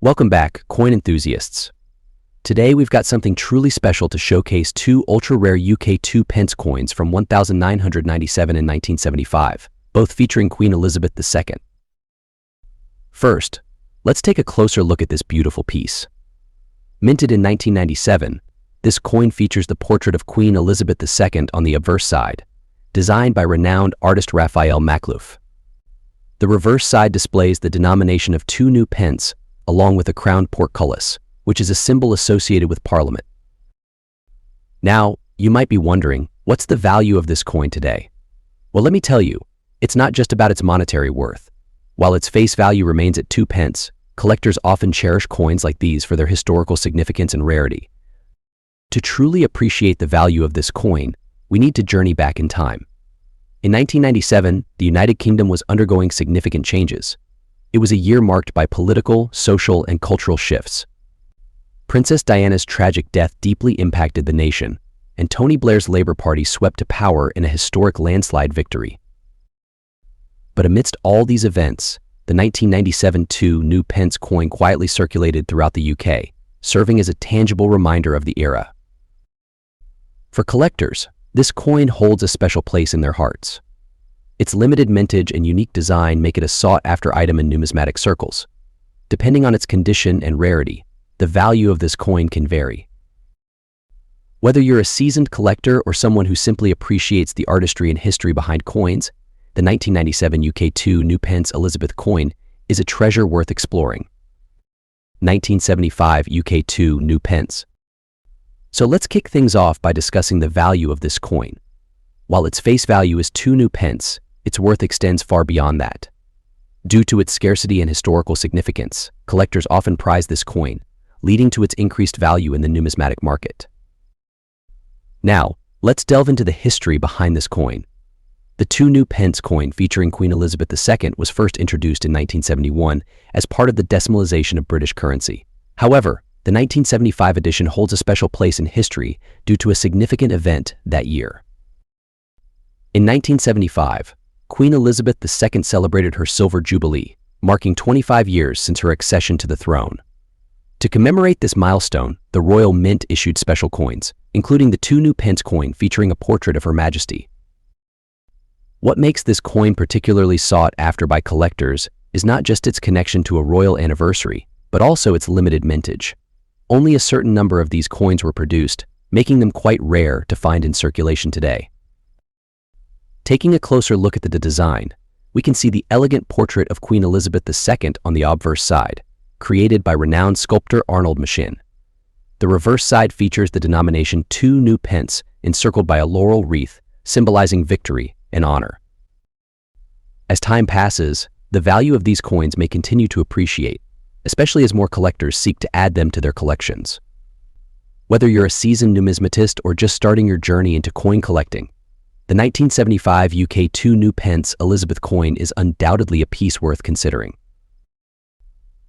Welcome back, coin enthusiasts. Today we've got something truly special to showcase: two ultra-rare UK 2 pence coins from 1997 and 1975, both featuring Queen Elizabeth II. First, let's take a closer look at this beautiful piece. Minted in 1997, this coin features the portrait of Queen Elizabeth II on the obverse side, designed by renowned artist Raphael Maklouf. The reverse side displays the denomination of 2 new pence, along with a crowned portcullis, which is a symbol associated with Parliament. Now, you might be wondering, what's the value of this coin today? Well, let me tell you, it's not just about its monetary worth. While its face value remains at 2 pence, collectors often cherish coins like these for their historical significance and rarity. To truly appreciate the value of this coin, we need to journey back in time. In 1997, the United Kingdom was undergoing significant changes. It was a year marked by political, social, and cultural shifts. Princess Diana's tragic death deeply impacted the nation, and Tony Blair's Labour Party swept to power in a historic landslide victory. But amidst all these events, the 1997 2 new pence coin quietly circulated throughout the UK, serving as a tangible reminder of the era. For collectors, this coin holds a special place in their hearts. Its limited mintage and unique design make it a sought-after item in numismatic circles. Depending on its condition and rarity, the value of this coin can vary. Whether you're a seasoned collector or someone who simply appreciates the artistry and history behind coins, the 1997 UK 2 new pence Elizabeth coin is a treasure worth exploring. 1975 UK 2 new pence. So let's kick things off by discussing the value of this coin. While its face value is 2 new pence, its worth extends far beyond that. Due to its scarcity and historical significance, collectors often prize this coin, leading to its increased value in the numismatic market. Now, let's delve into the history behind this coin. The 2 new pence coin featuring Queen Elizabeth II was first introduced in 1971 as part of the decimalization of British currency. However, the 1975 edition holds a special place in history due to a significant event that year. In 1975, Queen Elizabeth II celebrated her Silver Jubilee, marking 25 years since her accession to the throne. To commemorate this milestone, the Royal Mint issued special coins, including the 2 new pence coin featuring a portrait of Her Majesty. What makes this coin particularly sought after by collectors is not just its connection to a royal anniversary, but also its limited mintage. Only a certain number of these coins were produced, making them quite rare to find in circulation today. Taking a closer look at the design, we can see the elegant portrait of Queen Elizabeth II on the obverse side, created by renowned sculptor Arnold Machin. The reverse side features the denomination 2 new pence encircled by a laurel wreath, symbolizing victory and honor. As time passes, the value of these coins may continue to appreciate, especially as more collectors seek to add them to their collections. Whether you're a seasoned numismatist or just starting your journey into coin collecting, the 1975 UK 2 new pence Elizabeth coin is undoubtedly a piece worth considering.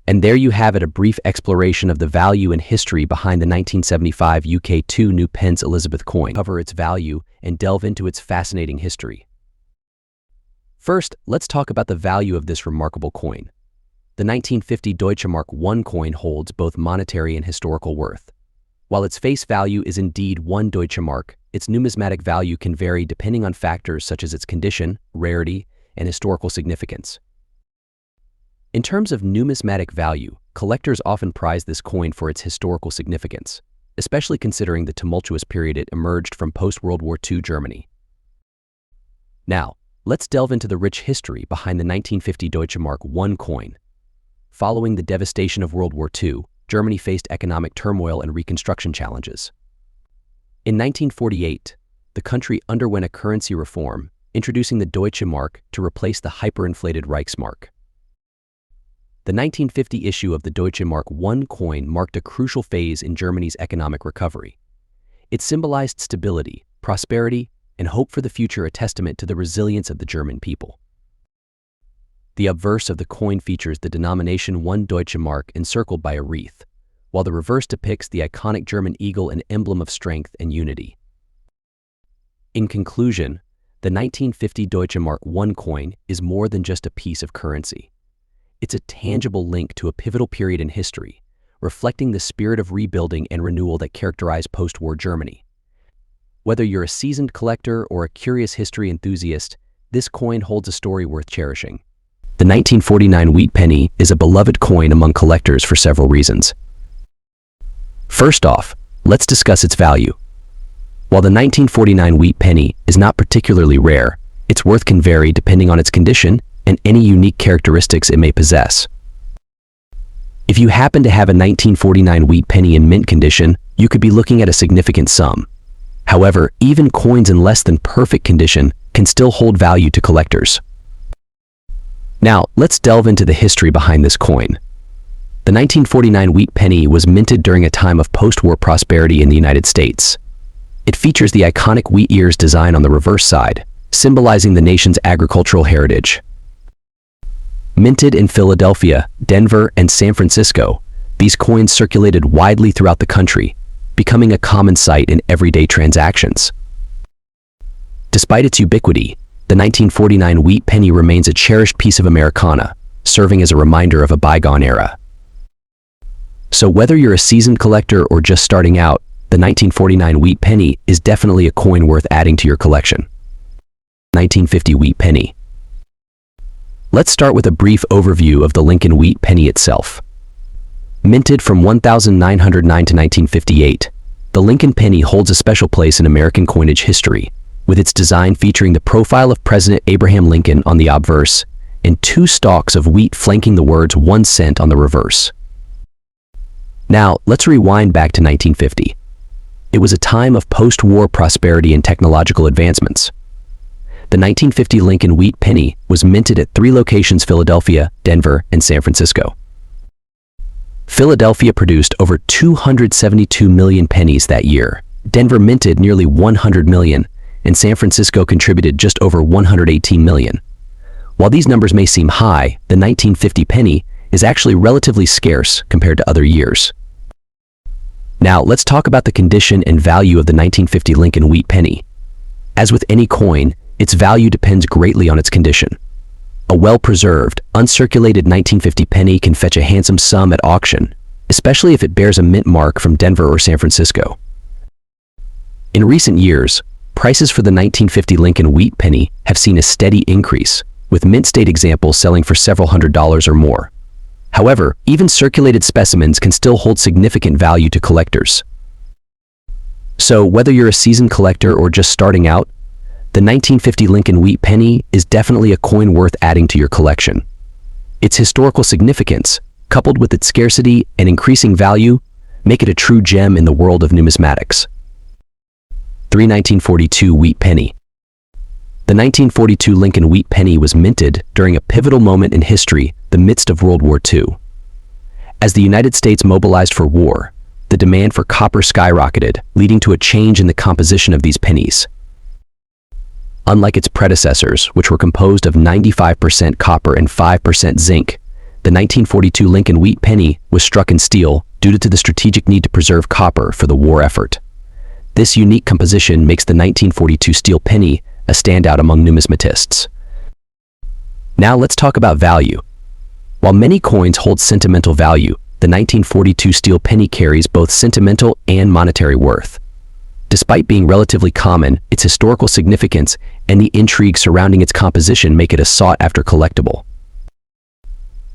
And there you have it, a brief exploration of the value and history behind the 1975 UK 2 new pence Elizabeth coin. Cover its value and delve into its fascinating history. First, let's talk about the value of this remarkable coin. The 1950 Deutsche Mark I coin holds both monetary and historical worth. While its face value is indeed 1 Deutsche Mark, its numismatic value can vary depending on factors such as its condition, rarity, and historical significance. In terms of numismatic value, collectors often prize this coin for its historical significance, especially considering the tumultuous period it emerged from post-World War II Germany. Now, let's delve into the rich history behind the 1950 Deutsche Mark I coin. Following the devastation of World War II, Germany faced economic turmoil and reconstruction challenges. In 1948, the country underwent a currency reform, introducing the Deutsche Mark to replace the hyperinflated Reichsmark. The 1950 issue of the Deutsche Mark I coin marked a crucial phase in Germany's economic recovery. It symbolized stability, prosperity, and hope for the future, a testament to the resilience of the German people. The obverse of the coin features the denomination 1 Deutsche Mark encircled by a wreath, while the reverse depicts the iconic German eagle, an emblem of strength and unity. In conclusion, the 1950 Deutsche Mark I coin is more than just a piece of currency. It's a tangible link to a pivotal period in history, reflecting the spirit of rebuilding and renewal that characterized post-war Germany. Whether you're a seasoned collector or a curious history enthusiast, this coin holds a story worth cherishing. The 1949 wheat penny is a beloved coin among collectors for several reasons. First off, let's discuss its value. While the 1949 wheat penny is not particularly rare, its worth can vary depending on its condition and any unique characteristics it may possess. If you happen to have a 1949 wheat penny in mint condition, you could be looking at a significant sum. However, even coins in less than perfect condition can still hold value to collectors. Now, let's delve into the history behind this coin. The 1949 wheat penny was minted during a time of post-war prosperity in the United States. It features the iconic wheat ears design on the reverse side, symbolizing the nation's agricultural heritage. Minted in Philadelphia, Denver, and San Francisco, these coins circulated widely throughout the country, becoming a common sight in everyday transactions. Despite its ubiquity, the 1949 wheat penny remains a cherished piece of Americana, serving as a reminder of a bygone era. So whether you're a seasoned collector or just starting out, the 1949 wheat penny is definitely a coin worth adding to your collection. 1950 wheat penny. Let's start with a brief overview of the Lincoln wheat penny itself. Minted from 1909 to 1958, the Lincoln penny holds a special place in American coinage history, with its design featuring the profile of President Abraham Lincoln on the obverse and two stalks of wheat flanking the words 1 cent on the reverse. Now, let's rewind back to 1950. It was a time of post-war prosperity and technological advancements. The 1950 Lincoln wheat penny was minted at 3 locations: Philadelphia, Denver, and San Francisco. Philadelphia produced over 272 million pennies that year. Denver minted nearly 100 million, and San Francisco contributed just over 118 million. While these numbers may seem high, the 1950 penny is actually relatively scarce compared to other years. Now, let's talk about the condition and value of the 1950 Lincoln wheat penny. As with any coin, its value depends greatly on its condition. A well-preserved, uncirculated 1950 penny can fetch a handsome sum at auction, especially if it bears a mint mark from Denver or San Francisco. In recent years, prices for the 1950 Lincoln wheat penny have seen a steady increase, with mint state examples selling for several $100s or more. However, even circulated specimens can still hold significant value to collectors. So, whether you're a seasoned collector or just starting out, the 1950 Lincoln wheat penny is definitely a coin worth adding to your collection. Its historical significance, coupled with its scarcity and increasing value, make it a true gem in the world of numismatics. 1942 wheat penny. The 1942 Lincoln wheat penny was minted during a pivotal moment in history, the midst of World War II. As the United States mobilized for war, the demand for copper skyrocketed, leading to a change in the composition of these pennies. Unlike its predecessors, which were composed of 95% copper and 5% zinc, the 1942 Lincoln wheat penny was struck in steel due to the strategic need to preserve copper for the war effort. This unique composition makes the 1942 steel penny a standout among numismatists. Now let's talk about value. While many coins hold sentimental value, the 1942 steel penny carries both sentimental and monetary worth. Despite being relatively common, its historical significance and the intrigue surrounding its composition make it a sought-after collectible.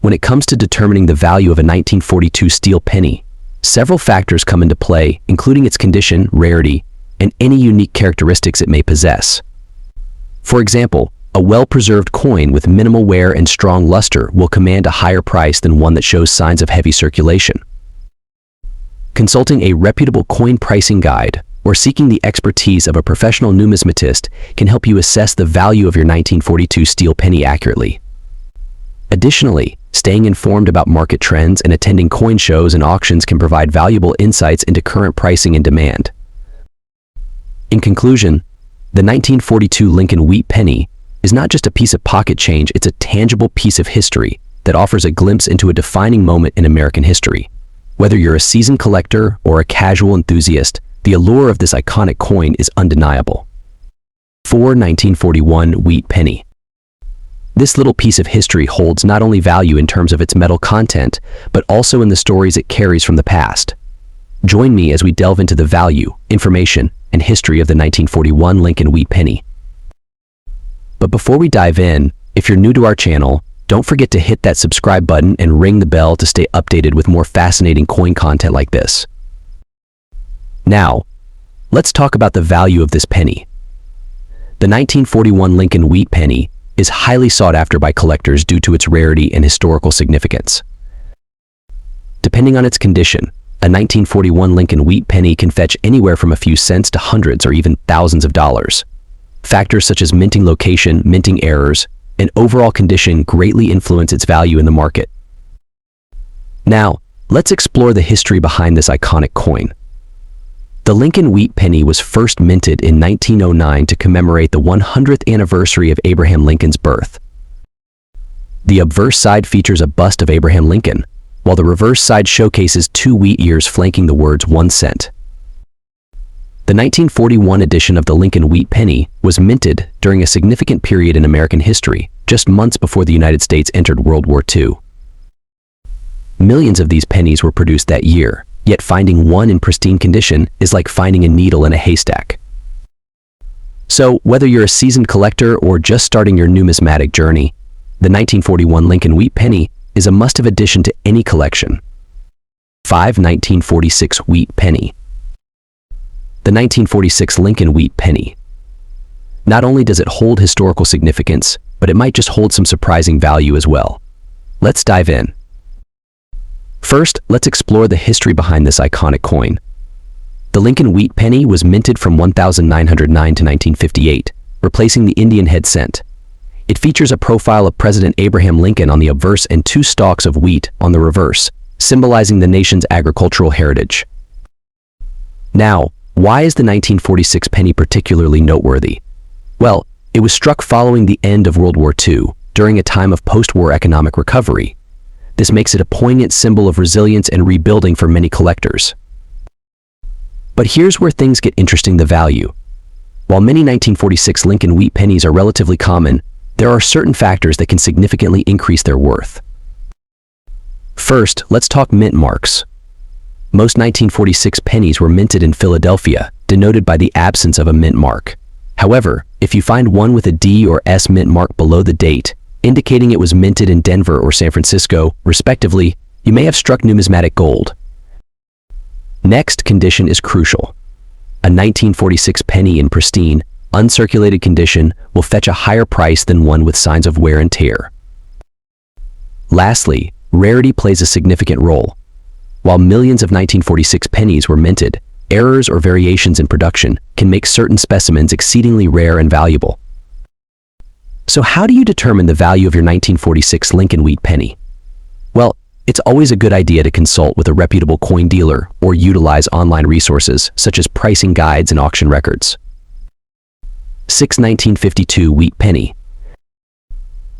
When it comes to determining the value of a 1942 steel penny, several factors come into play, including its condition, rarity, and any unique characteristics it may possess. For example, a well-preserved coin with minimal wear and strong luster will command a higher price than one that shows signs of heavy circulation. Consulting a reputable coin pricing guide or seeking the expertise of a professional numismatist can help you assess the value of your 1942 steel penny accurately. Additionally, staying informed about market trends and attending coin shows and auctions can provide valuable insights into current pricing and demand. In conclusion, the 1942 Lincoln wheat penny is not just a piece of pocket change, it's a tangible piece of history that offers a glimpse into a defining moment in American history. Whether you're a seasoned collector or a casual enthusiast, the allure of this iconic coin is undeniable. 1941 wheat penny. This little piece of history holds not only value in terms of its metal content, but also in the stories it carries from the past. Join me as we delve into the value, information, and history of the 1941 Lincoln wheat penny. But before we dive in, if you're new to our channel, don't forget to hit that subscribe button and ring the bell to stay updated with more fascinating coin content like this. Now, let's talk about the value of this penny. The 1941 Lincoln wheat penny is highly sought after by collectors due to its rarity and historical significance. Depending on its condition, a 1941 Lincoln wheat penny can fetch anywhere from a few cents to hundreds or even thousands of dollars. Factors such as minting location, minting errors, and overall condition greatly influence its value in the market. Now, let's explore the history behind this iconic coin. The Lincoln wheat penny was first minted in 1909 to commemorate the 100th anniversary of Abraham Lincoln's birth. The obverse side features a bust of Abraham Lincoln, while the reverse side showcases 2 wheat ears flanking the words 1 cent. The 1941 edition of the Lincoln wheat penny was minted during a significant period in American history, just months before the United States entered World War II. Millions of these pennies were produced that year, yet finding one in pristine condition is like finding a needle in a haystack. So, whether you're a seasoned collector or just starting your numismatic journey, the 1941 Lincoln wheat penny is a must-have addition to any collection. 1946 wheat penny. The 1946 Lincoln wheat penny. Not only does it hold historical significance, but it might just hold some surprising value as well. Let's dive in. First, let's explore the history behind this iconic coin. The Lincoln wheat penny was minted from 1909 to 1958, replacing the Indian head cent. It features a profile of President Abraham Lincoln on the obverse and 2 stalks of wheat on the reverse, symbolizing the nation's agricultural heritage. Now, why is the 1946 penny particularly noteworthy? Well, it was struck following the end of World War II, during a time of post-war economic recovery. This makes it a poignant symbol of resilience and rebuilding for many collectors. But here's where things get interesting: the value. While many 1946 Lincoln wheat pennies are relatively common, there are certain factors that can significantly increase their worth. First, let's talk mint marks. Most 1946 pennies were minted in Philadelphia, denoted by the absence of a mint mark. However, if you find one with a D or S mint mark below the date, indicating it was minted in Denver or San Francisco, respectively, you may have struck numismatic gold. Next, condition is crucial. A 1946 penny in pristine, uncirculated condition will fetch a higher price than one with signs of wear and tear. Lastly, rarity plays a significant role. While millions of 1946 pennies were minted, errors or variations in production can make certain specimens exceedingly rare and valuable. So how do you determine the value of your 1946 Lincoln wheat penny? Well, it's always a good idea to consult with a reputable coin dealer or utilize online resources such as pricing guides and auction records. 1952 wheat penny.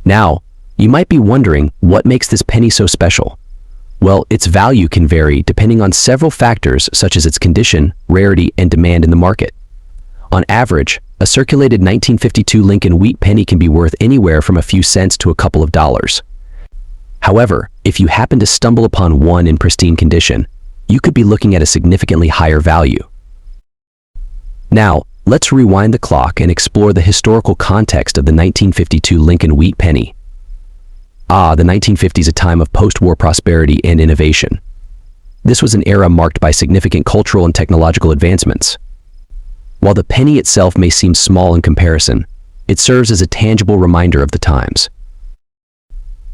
Now, you might be wondering what makes this penny so special. Well, its value can vary depending on several factors such as its condition, rarity, and demand in the market. On average, a circulated 1952 Lincoln wheat penny can be worth anywhere from a few cents to a couple of dollars. However, if you happen to stumble upon one in pristine condition, you could be looking at a significantly higher value. Now, let's rewind the clock and explore the historical context of the 1952 Lincoln wheat penny. The 1950s, a time of post-war prosperity and innovation. This was an era marked by significant cultural and technological advancements. While the penny itself may seem small in comparison, it serves as a tangible reminder of the times.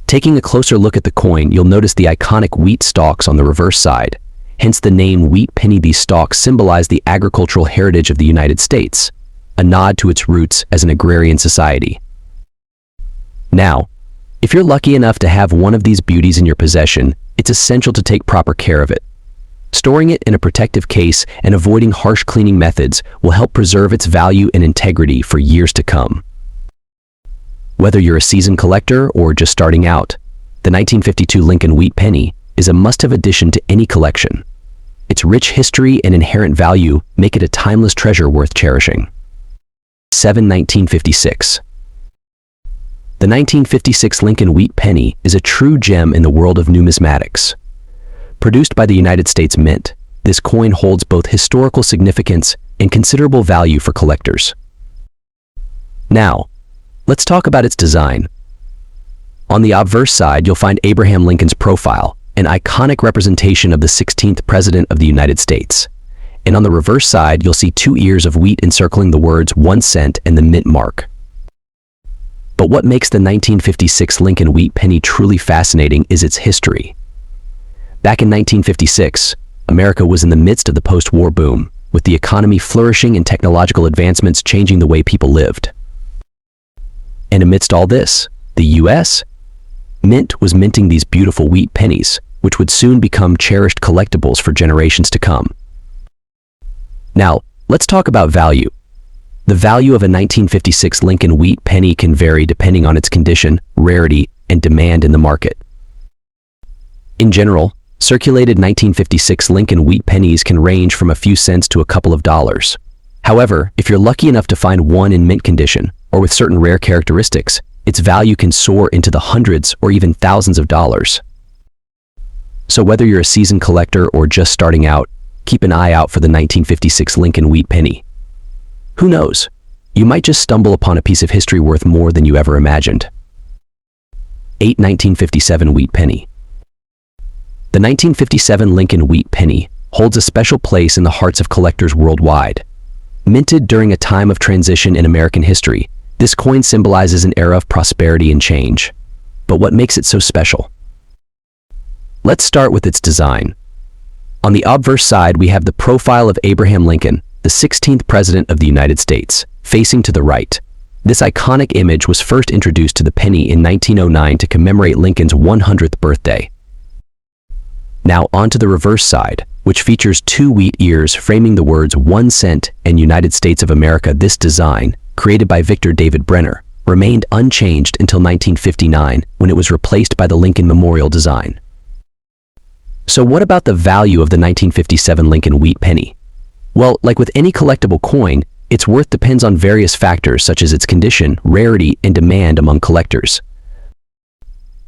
Taking a closer look at the coin, you'll notice the iconic wheat stalks on the reverse side, hence the name wheat penny. These stalks symbolize the agricultural heritage of the United States, a nod to its roots as an agrarian society. Now, if you're lucky enough to have one of these beauties in your possession, it's essential to take proper care of it. Storing it in a protective case and avoiding harsh cleaning methods will help preserve its value and integrity for years to come. Whether you're a seasoned collector or just starting out, the 1952 Lincoln wheat penny is a must-have addition to any collection. Its rich history and inherent value make it a timeless treasure worth cherishing. 1956. The 1956 Lincoln wheat penny is a true gem in the world of numismatics. Produced by the United States Mint, this coin holds both historical significance and considerable value for collectors. Now, let's talk about its design. On the obverse side, you'll find Abraham Lincoln's profile, an iconic representation of the 16th President of the United States. And on the reverse side, you'll see 2 ears of wheat encircling the words 1 cent and the mint mark. But what makes the 1956 Lincoln wheat penny truly fascinating is its history. Back in 1956, America was in the midst of the post-war boom, with the economy flourishing and technological advancements changing the way people lived. And amidst all this, the U.S. Mint was minting these beautiful wheat pennies, which would soon become cherished collectibles for generations to come. Now, let's talk about value. The value of a 1956 Lincoln wheat penny can vary depending on its condition, rarity, and demand in the market. In general, circulated 1956 Lincoln wheat pennies can range from a few cents to a couple of dollars. However, if you're lucky enough to find one in mint condition, or with certain rare characteristics, its value can soar into the hundreds or even thousands of dollars. So whether you're a seasoned collector or just starting out, keep an eye out for the 1956 Lincoln wheat penny. Who knows? You might just stumble upon a piece of history worth more than you ever imagined. 1957 wheat penny. The 1957 Lincoln wheat penny holds a special place in the hearts of collectors worldwide. Minted during a time of transition in American history, this coin symbolizes an era of prosperity and change. But what makes it so special? Let's start with its design. On the obverse side, we have the profile of Abraham Lincoln, the 16th President of the United States, facing to the right. This iconic image was first introduced to the penny in 1909 to commemorate Lincoln's 100th birthday. Now onto the reverse side, which features 2 wheat ears framing the words 1 cent and United States of America. This design, created by Victor David Brenner, remained unchanged until 1959 when it was replaced by the Lincoln Memorial design. So what about the value of the 1957 Lincoln wheat penny? Well, like with any collectible coin, its worth depends on various factors such as its condition, rarity, and demand among collectors.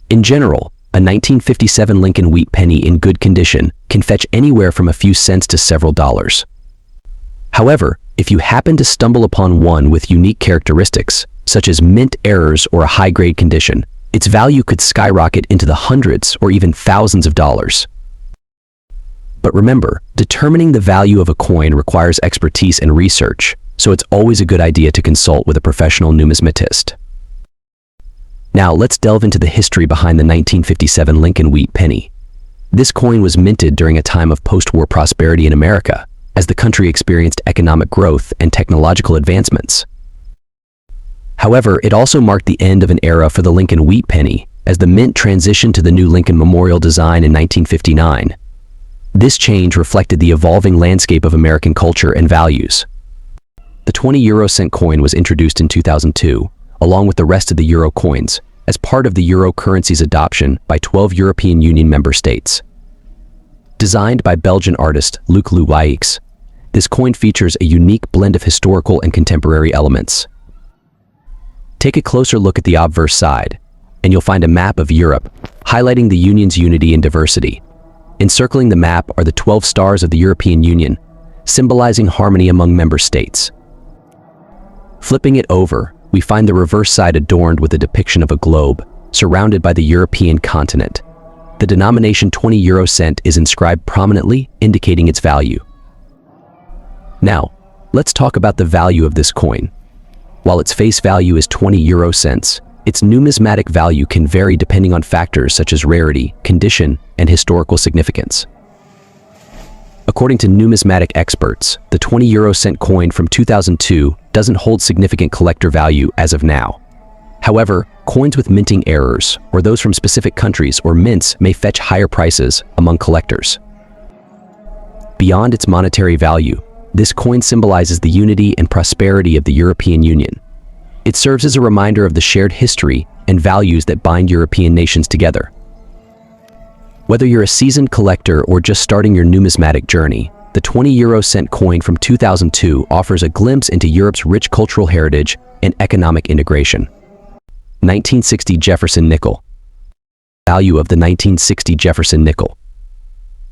In general, a 1957 Lincoln wheat penny in good condition can fetch anywhere from a few cents to several dollars. However, if you happen to stumble upon one with unique characteristics, such as mint errors or a high-grade condition, its value could skyrocket into the hundreds or even thousands of dollars. But remember, determining the value of a coin requires expertise and research, so it's always a good idea to consult with a professional numismatist. Now let's delve into the history behind the 1957 Lincoln wheat penny. This coin was minted during a time of post-war prosperity in America, as the country experienced economic growth and technological advancements. However, it also marked the end of an era for the Lincoln wheat penny, as the mint transitioned to the new Lincoln Memorial design in 1959. This change reflected the evolving landscape of American culture and values. The 20 euro cent coin was introduced in 2002, along with the rest of the euro coins, as part of the euro currency's adoption by 12 European Union member states. Designed by Belgian artist Luc Louwaix, this coin features a unique blend of historical and contemporary elements. Take a closer look at the obverse side, and you'll find a map of Europe, highlighting the Union's unity and diversity. Encircling the map are the 12 stars of the European Union, symbolizing harmony among member states. Flipping it over, we find the reverse side adorned with a depiction of a globe, surrounded by the European continent. The denomination 20 euro cent is inscribed prominently, indicating its value. Now, let's talk about the value of this coin. While its face value is 20 euro cents, its numismatic value can vary depending on factors such as rarity, condition, and historical significance. According to numismatic experts, the 20 euro cent coin from 2002 doesn't hold significant collector value as of now. However, coins with minting errors, or those from specific countries or mints, may fetch higher prices among collectors. Beyond its monetary value, this coin symbolizes the unity and prosperity of the European Union. It serves as a reminder of the shared history and values that bind European nations together. Whether you're a seasoned collector or just starting your numismatic journey, the 20 euro cent coin from 2002 offers a glimpse into Europe's rich cultural heritage and economic integration. 1960 Jefferson nickel. Value of the 1960 Jefferson nickel.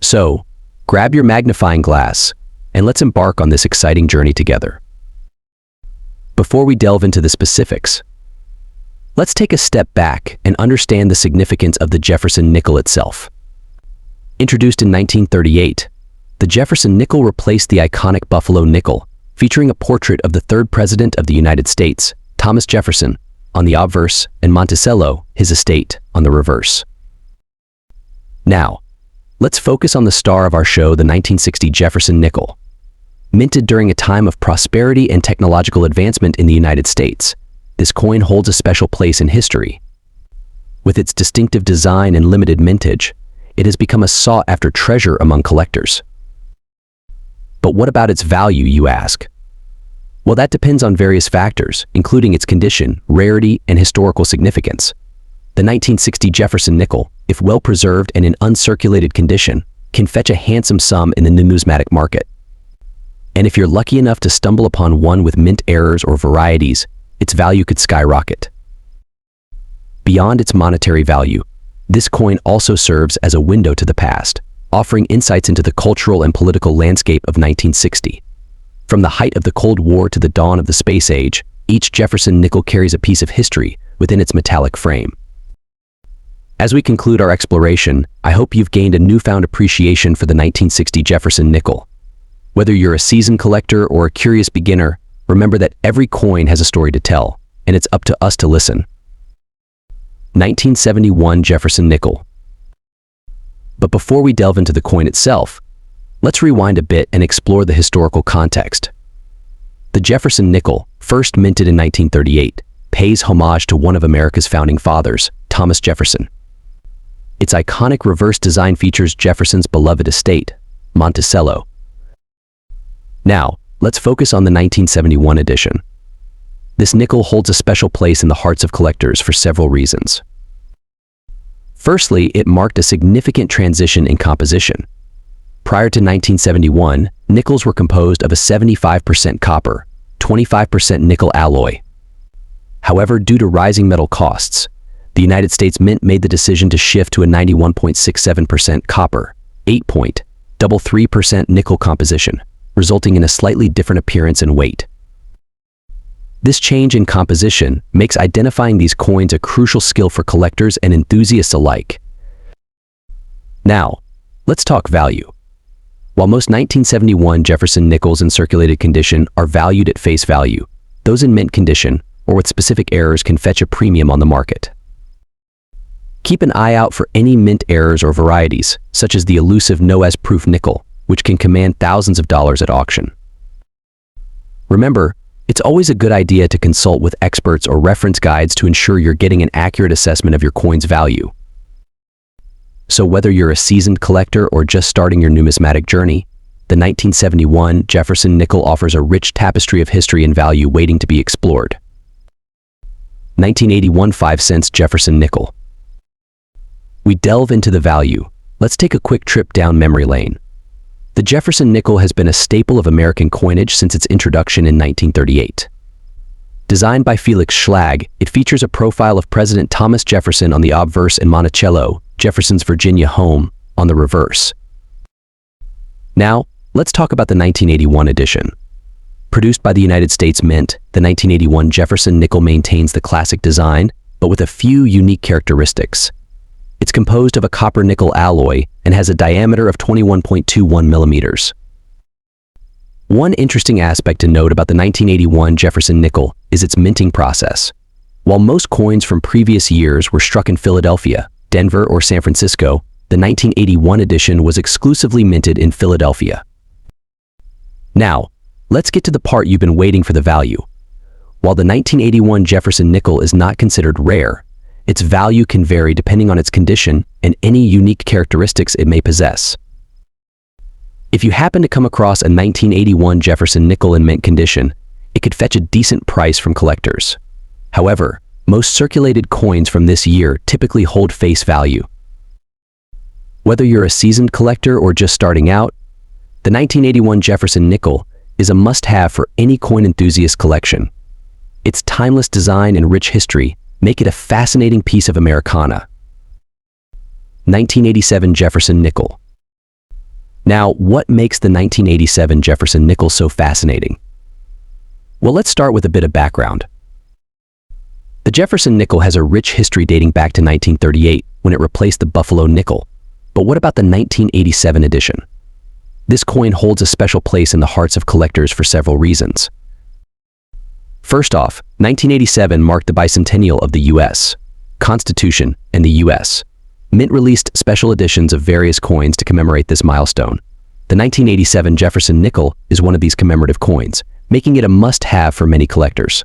So, grab your magnifying glass and let's embark on this exciting journey together. Before we delve into the specifics, let's take a step back and understand the significance of the Jefferson nickel itself. Introduced in 1938, the Jefferson nickel replaced the iconic Buffalo nickel, featuring a portrait of the third president of the United States, Thomas Jefferson, on the obverse and Monticello, his estate, on the reverse. Now, let's focus on the star of our show, the 1960 Jefferson nickel. Minted during a time of prosperity and technological advancement in the United States, this coin holds a special place in history. With its distinctive design and limited mintage, it has become a sought-after treasure among collectors. But what about its value, you ask? Well, that depends on various factors, including its condition, rarity, and historical significance. The 1960 Jefferson nickel, if well preserved and in uncirculated condition, can fetch a handsome sum in the numismatic market. And if you're lucky enough to stumble upon one with mint errors or varieties, its value could skyrocket. Beyond its monetary value, this coin also serves as a window to the past, offering insights into the cultural and political landscape of 1960. From the height of the Cold War to the dawn of the space age, each Jefferson nickel carries a piece of history within its metallic frame. As we conclude our exploration, I hope you've gained a newfound appreciation for the 1960 Jefferson nickel. Whether you're a seasoned collector or a curious beginner, remember that every coin has a story to tell, and it's up to us to listen. 1971 Jefferson nickel. But before we delve into the coin itself, let's rewind a bit and explore the historical context. The Jefferson nickel, first minted in 1938, pays homage to one of America's founding fathers, Thomas Jefferson. Its iconic reverse design features Jefferson's beloved estate, Monticello. Now, let's focus on the 1971 edition. This nickel holds a special place in the hearts of collectors for several reasons. Firstly, it marked a significant transition in composition. Prior to 1971, nickels were composed of a 75% copper, 25% nickel alloy. However, due to rising metal costs, the United States Mint made the decision to shift to a 91.67% copper, 8.33% nickel composition, resulting in a slightly different appearance and weight. This change in composition makes identifying these coins a crucial skill for collectors and enthusiasts alike. Now, let's talk value. While most 1971 Jefferson nickels in circulated condition are valued at face value, those in mint condition or with specific errors can fetch a premium on the market. Keep an eye out for any mint errors or varieties, such as the elusive no-as-proof nickel, which can command thousands of dollars at auction. Remember, it's always a good idea to consult with experts or reference guides to ensure you're getting an accurate assessment of your coin's value. So whether you're a seasoned collector or just starting your numismatic journey, the 1971 Jefferson nickel offers a rich tapestry of history and value waiting to be explored. 1981 5-cent Jefferson nickel. We delve into the value. Let's take a quick trip down memory lane. The Jefferson nickel has been a staple of American coinage since its introduction in 1938. Designed by Felix Schlag, it features a profile of President Thomas Jefferson on the obverse and Monticello, Jefferson's Virginia home, on the reverse. Now, let's talk about the 1981 edition. Produced by the United States Mint, the 1981 Jefferson nickel maintains the classic design, but with a few unique characteristics. It's composed of a copper-nickel alloy and has a diameter of 21.21 millimeters. One interesting aspect to note about the 1981 Jefferson nickel is its minting process. While most coins from previous years were struck in Philadelphia, Denver, or San Francisco, the 1981 edition was exclusively minted in Philadelphia. Now, let's get to the part you've been waiting for: the value. While the 1981 Jefferson nickel is not considered rare, its value can vary depending on its condition and any unique characteristics it may possess. If you happen to come across a 1981 Jefferson nickel in mint condition, it could fetch a decent price from collectors. However, most circulated coins from this year typically hold face value. Whether you're a seasoned collector or just starting out, the 1981 Jefferson nickel is a must-have for any coin enthusiast collection. Its timeless design and rich history make it a fascinating piece of Americana. 1987 Jefferson nickel. Now, what makes the 1987 Jefferson nickel so fascinating? Well, let's start with a bit of background. The Jefferson nickel has a rich history dating back to 1938 when it replaced the Buffalo nickel. But what about the 1987 edition? This coin holds a special place in the hearts of collectors for several reasons. First off, 1987 marked the bicentennial of the U.S. Constitution and the U.S. Mint released special editions of various coins to commemorate this milestone. The 1987 Jefferson nickel is one of these commemorative coins, making it a must-have for many collectors.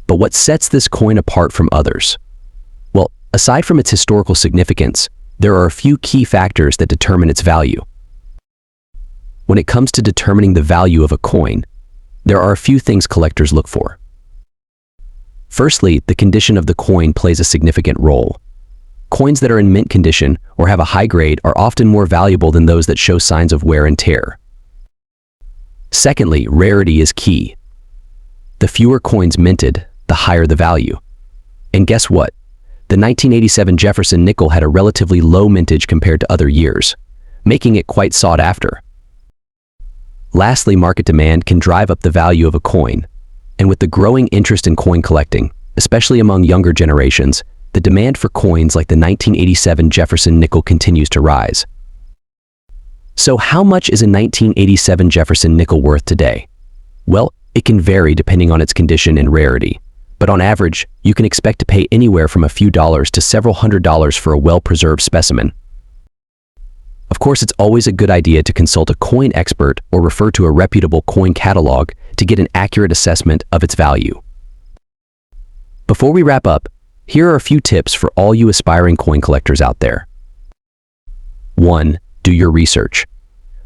But what sets this coin apart from others? Well, aside from its historical significance, there are a few key factors that determine its value. When it comes to determining the value of a coin, there are a few things collectors look for. Firstly, the condition of the coin plays a significant role. Coins that are in mint condition or have a high grade are often more valuable than those that show signs of wear and tear. Secondly, rarity is key. The fewer coins minted, the higher the value. And guess what? The 1987 Jefferson nickel had a relatively low mintage compared to other years, making it quite sought after. Lastly, market demand can drive up the value of a coin, and with the growing interest in coin collecting, especially among younger generations, the demand for coins like the 1987 Jefferson nickel continues to rise. So how much is a 1987 Jefferson nickel worth today? Well, it can vary depending on its condition and rarity, but on average, you can expect to pay anywhere from a few dollars to several $100s for a well-preserved specimen. Of course, it's always a good idea to consult a coin expert or refer to a reputable coin catalog to get an accurate assessment of its value. Before we wrap up, here are a few tips for all you aspiring coin collectors out there. 1. Do your research.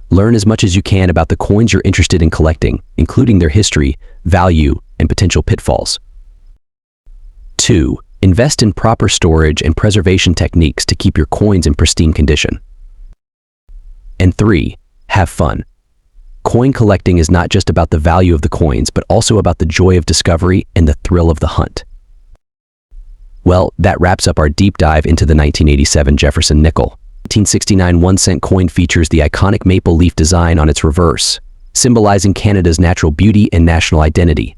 Learn as much as you can about the coins you're interested in collecting, including their history, value, and potential pitfalls. 2. Invest in proper storage and preservation techniques to keep your coins in pristine condition. And 3. Have fun. Coin collecting is not just about the value of the coins, but also about the joy of discovery and the thrill of the hunt. Well, that wraps up our deep dive into the 1987 Jefferson nickel. 1969 1-cent coin features the iconic maple leaf design on its reverse, symbolizing Canada's natural beauty and national identity.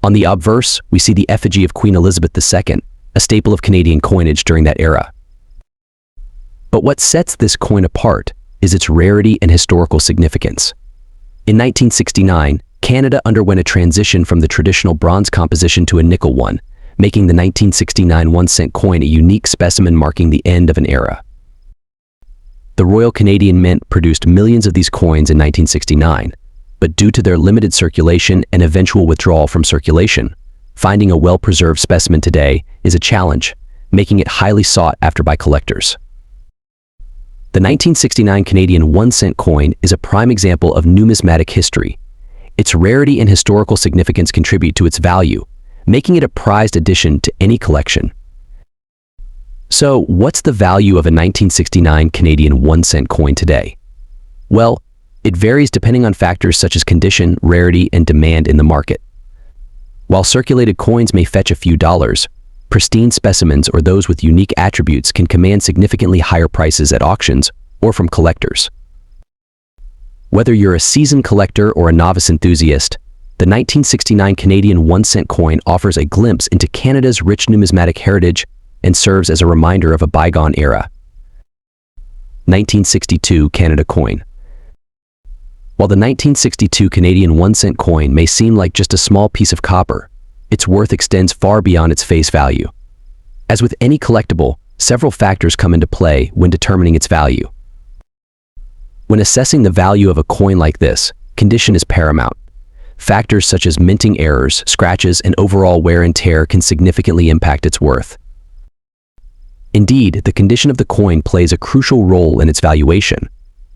On the obverse, we see the effigy of Queen Elizabeth II, a staple of Canadian coinage during that era. But what sets this coin apart is its rarity and historical significance. In 1969, Canada underwent a transition from the traditional bronze composition to a nickel one, making the 1969 1-cent coin a unique specimen marking the end of an era. The Royal Canadian Mint produced millions of these coins in 1969, but due to their limited circulation and eventual withdrawal from circulation, finding a well-preserved specimen today is a challenge, making it highly sought after by collectors. The 1969 Canadian 1-cent coin is a prime example of numismatic history. Its rarity and historical significance contribute to its value, making it a prized addition to any collection. So, what's the value of a 1969 Canadian 1-cent coin today? Well, it varies depending on factors such as condition, rarity, and demand in the market. While circulated coins may fetch a few dollars, pristine specimens or those with unique attributes can command significantly higher prices at auctions or from collectors. Whether you're a seasoned collector or a novice enthusiast, the 1969 Canadian 1-cent coin offers a glimpse into Canada's rich numismatic heritage and serves as a reminder of a bygone era. 1962 Canada coin. While the 1962 Canadian 1-cent coin may seem like just a small piece of copper, its worth extends far beyond its face value. As with any collectible, several factors come into play when determining its value. When assessing the value of a coin like this, condition is paramount. Factors such as minting errors, scratches, and overall wear and tear can significantly impact its worth. Indeed, the condition of the coin plays a crucial role in its valuation.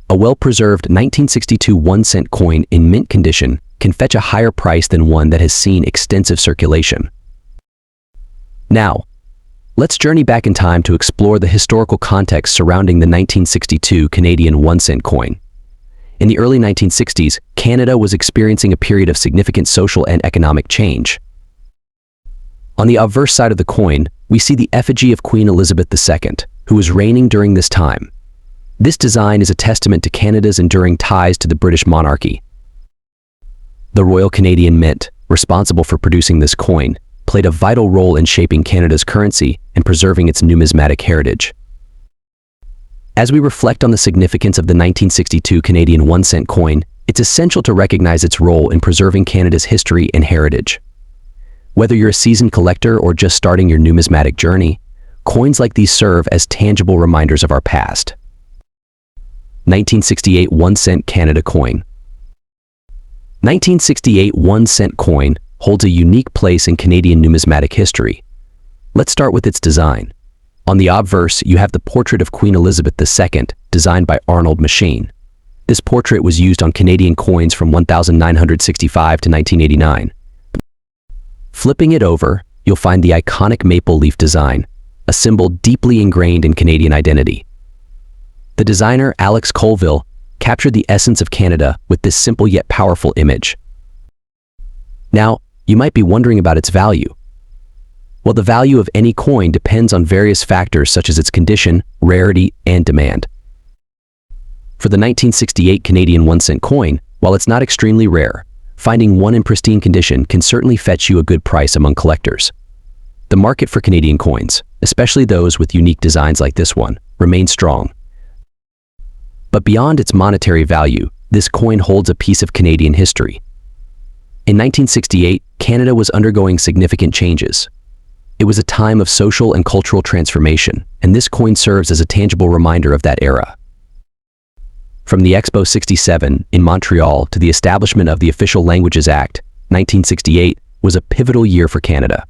A well-preserved 1962 1-cent coin in mint condition can fetch a higher price than one that has seen extensive circulation. Now, let's journey back in time to explore the historical context surrounding the 1962 Canadian 1-cent coin. In the early 1960s, Canada was experiencing a period of significant social and economic change. On the obverse side of the coin, we see the effigy of Queen Elizabeth II, who was reigning during this time. This design is a testament to Canada's enduring ties to the British monarchy. The Royal Canadian Mint, responsible for producing this coin, played a vital role in shaping Canada's currency and preserving its numismatic heritage. As we reflect on the significance of the 1962 Canadian 1-cent coin, it's essential to recognize its role in preserving Canada's history and heritage. Whether you're a seasoned collector or just starting your numismatic journey, coins like these serve as tangible reminders of our past. 1968 1-cent Canada coin. 1968 1-cent coin holds a unique place in Canadian numismatic history. Let's start with its design. On the obverse, you have the portrait of Queen Elizabeth II, designed by Arnold Machine. This portrait was used on Canadian coins from 1965 to 1989. Flipping it over, you'll find the iconic maple leaf design, a symbol deeply ingrained in Canadian identity. The designer, Alex Colville, captured the essence of Canada with this simple yet powerful image. Now, you might be wondering about its value. Well, the value of any coin depends on various factors such as its condition, rarity, and demand. For the 1968 Canadian 1-cent coin, while it's not extremely rare, finding one in pristine condition can certainly fetch you a good price among collectors. The market for Canadian coins, especially those with unique designs like this one, remains strong. But beyond its monetary value, this coin holds a piece of Canadian history. In 1968, Canada was undergoing significant changes. It was a time of social and cultural transformation, and this coin serves as a tangible reminder of that era. From the Expo 67 in Montreal to the establishment of the Official Languages Act, 1968 was a pivotal year for Canada.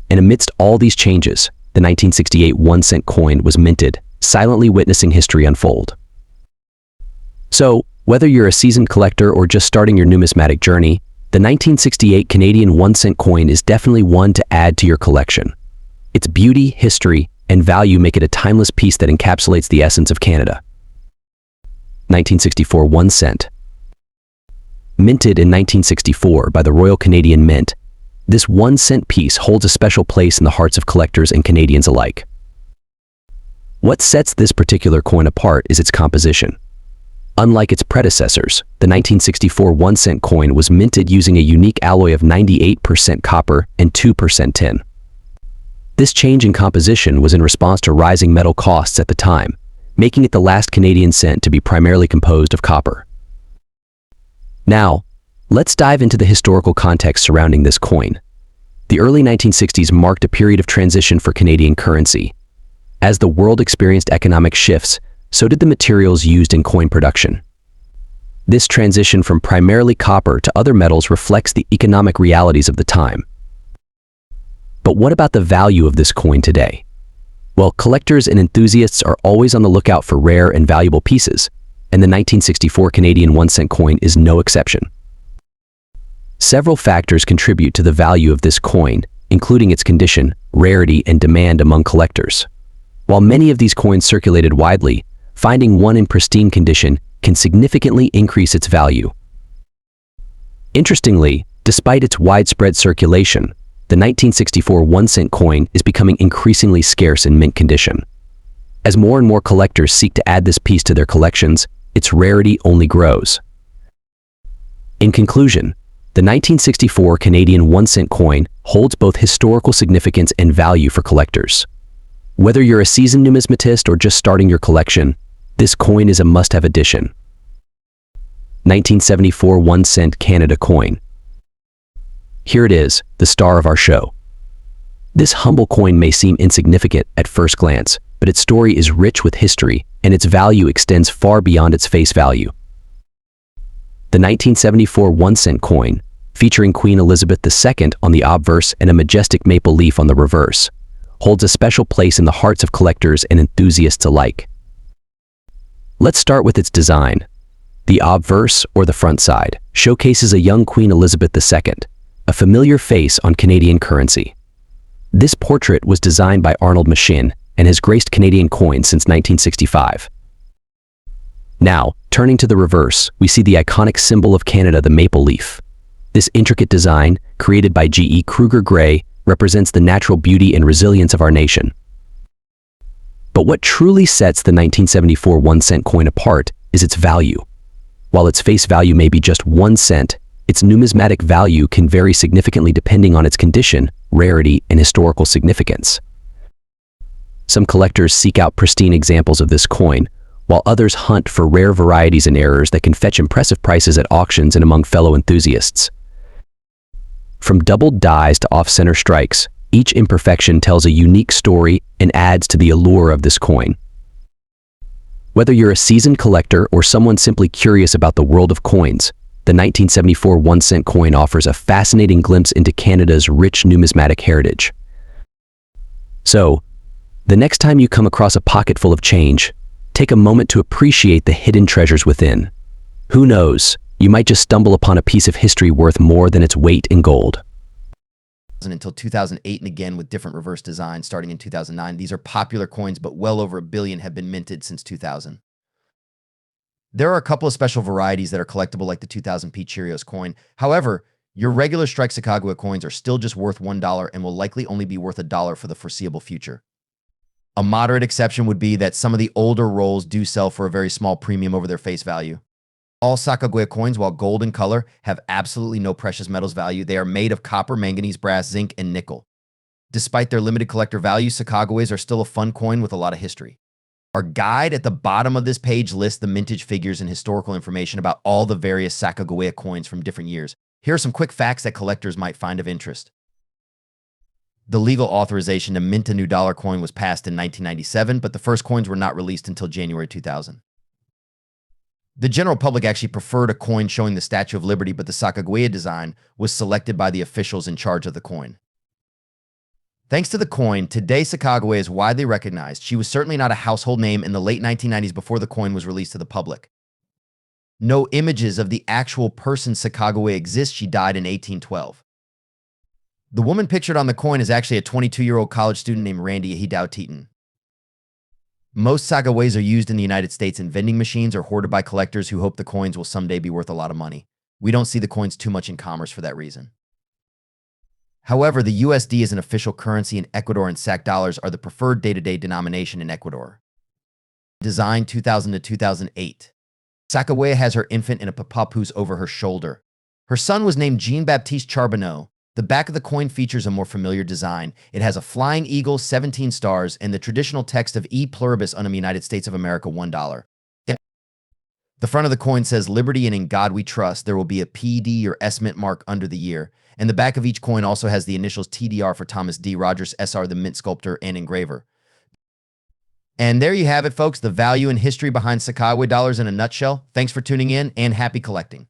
And amidst all these changes, the 1968 1-cent coin was minted, silently witnessing history unfold. So, whether you're a seasoned collector or just starting your numismatic journey, the 1968 Canadian 1-cent coin is definitely one to add to your collection. Its beauty, history, and value make it a timeless piece that encapsulates the essence of Canada. 1964 1-cent. Minted in 1964 by the Royal Canadian Mint, this 1-cent piece holds a special place in the hearts of collectors and Canadians alike. What sets this particular coin apart is its composition. Unlike its predecessors, the 1964 1-cent coin was minted using a unique alloy of 98% copper and 2% tin. This change in composition was in response to rising metal costs at the time, making it the last Canadian cent to be primarily composed of copper. Now, let's dive into the historical context surrounding this coin. The early 1960s marked a period of transition for Canadian currency. As the world experienced economic shifts, so did the materials used in coin production. This transition from primarily copper to other metals reflects the economic realities of the time. But what about the value of this coin today? Well, collectors and enthusiasts are always on the lookout for rare and valuable pieces, and the 1964 Canadian 1-cent coin is no exception. Several factors contribute to the value of this coin, including its condition, rarity, and demand among collectors. While many of these coins circulated widely, finding one in pristine condition can significantly increase its value. Interestingly, despite its widespread circulation, the 1964 1-cent coin is becoming increasingly scarce in mint condition. As more and more collectors seek to add this piece to their collections, its rarity only grows. In conclusion, the 1964 Canadian 1-cent coin holds both historical significance and value for collectors. Whether you're a seasoned numismatist or just starting your collection, this coin is a must-have addition. 1974 1-cent Canada coin. Here it is, the star of our show. This humble coin may seem insignificant at first glance, but its story is rich with history, and its value extends far beyond its face value. The 1974 1-cent coin, featuring Queen Elizabeth II on the obverse and a majestic maple leaf on the reverse, holds a special place in the hearts of collectors and enthusiasts alike. Let's start with its design. The obverse, or the front side, showcases a young Queen Elizabeth II, a familiar face on Canadian currency. This portrait was designed by Arnold Machine and has graced Canadian coins since 1965. Now, turning to the reverse, we see the iconic symbol of Canada, the maple leaf. This intricate design, created by G.E. Kruger Gray, represents the natural beauty and resilience of our nation. But what truly sets the 1974 1-cent coin apart is its value. While its face value may be just 1 cent, its numismatic value can vary significantly depending on its condition, rarity, and historical significance. Some collectors seek out pristine examples of this coin, while others hunt for rare varieties and errors that can fetch impressive prices at auctions and among fellow enthusiasts. From doubled dies to off-center strikes, each imperfection tells a unique story and adds to the allure of this coin. Whether you're a seasoned collector or someone simply curious about the world of coins, the 1974 1-cent coin offers a fascinating glimpse into Canada's rich numismatic heritage. So, the next time you come across a pocket full of change, take a moment to appreciate the hidden treasures within. Who knows, you might just stumble upon a piece of history worth more than its weight in gold. Until 2008 and again with different reverse designs starting in 2009. These are popular coins, but well over 1 billion have been minted since 2000. There are a couple of special varieties that are collectible like the 2000 P Cheerios coin. However, your regular strike Sacagawea coins are still just worth $1 and will likely only be worth $1 for the foreseeable future. A moderate exception would be that some of the older rolls do sell for a very small premium over their face value. All Sacagawea coins, while gold in color, have absolutely no precious metals value. They are made of copper, manganese, brass, zinc, and nickel. Despite their limited collector value, Sacagaweas are still a fun coin with a lot of history. Our guide at the bottom of this page lists the mintage figures and historical information about all the various Sacagawea coins from different years. Here are some quick facts that collectors might find of interest. The legal authorization to mint a new dollar coin was passed in 1997, but the first coins were not released until January 2000. The general public actually preferred a coin showing the Statue of Liberty, but the Sacagawea design was selected by the officials in charge of the coin. Thanks to the coin, today Sacagawea is widely recognized. She was certainly not a household name in the late 1990s before the coin was released to the public. No images of the actual person Sacagawea exist. She died in 1812. The woman pictured on the coin is actually a 22-year-old college student named Randy Hidao-Teton. Most Sacagaweas are used in the United States in vending machines or hoarded by collectors who hope the coins will someday be worth a lot of money. We don't see the coins too much in commerce for that reason. However, the USD is an official currency in Ecuador and Sac dollars are the preferred day-to-day denomination in Ecuador. Design 2000 to 2008. Sacagawea has her infant in a papoose over her shoulder. Her son was named Jean-Baptiste Charbonneau. The back of the coin features a more familiar design. It has a flying eagle, 17 stars, and the traditional text of E pluribus unum United States of America, $1. The front of the coin says Liberty and in God we trust. There will be a PD or S mint mark under the year. And the back of each coin also has the initials TDR for Thomas D. Rogers, SR, the mint sculptor and engraver. And there you have it, folks, the value and history behind Sacagawea dollars in a nutshell. Thanks for tuning in and happy collecting.